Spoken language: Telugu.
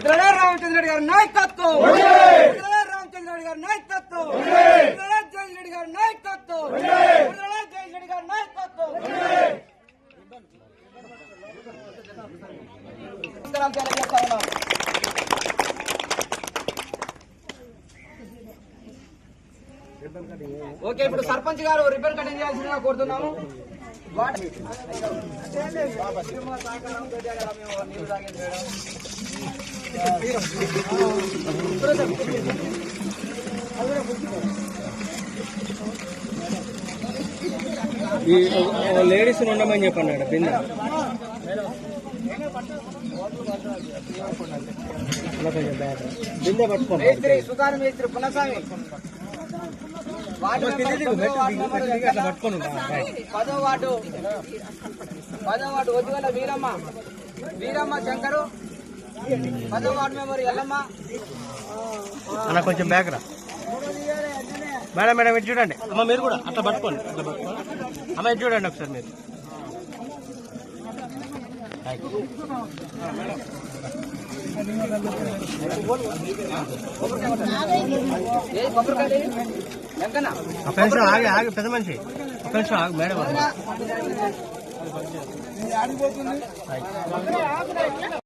రామచంద్ర రెడ్డి గారి నాయకత్వం, రామచంద్ర రెడ్డి గారి నాయకత్వం, జగన్ రెడ్డి గారి నాయకత్వం, జగన్ రెడ్డి గారి నాయకత్వం. ఓకే, ఇప్పుడు సర్పంచ్ గారు రిబ్బన్ కటింగ్ చేయాల్సిందిగా కోరుతున్నాము. ఈ లేడీస్ ఉండమని చెప్పన్నాడు బిందె బిందె పట్టుకోండి. మేస్త్రి సుధార్ మేస్త్రి పునసామి 10వ వార్డు ఒద్దుగల వీరమ్మ శంకరు, 10వ వార్డు మెంబర్ ఎల్లమ్మ. అన్న కొంచెం బ్యాక్ రా మేడం. మేడం ఇది చూడండి అమ్మ, మీరు కూడా అట్లా పట్టుకోండి. అమ్మ ఇది చూడండి ఒకసారి మీరు. ఒక నిమిషం ఆగి పెద్ద మనిషి, ఒక నిమిషం ఆగి మేడం.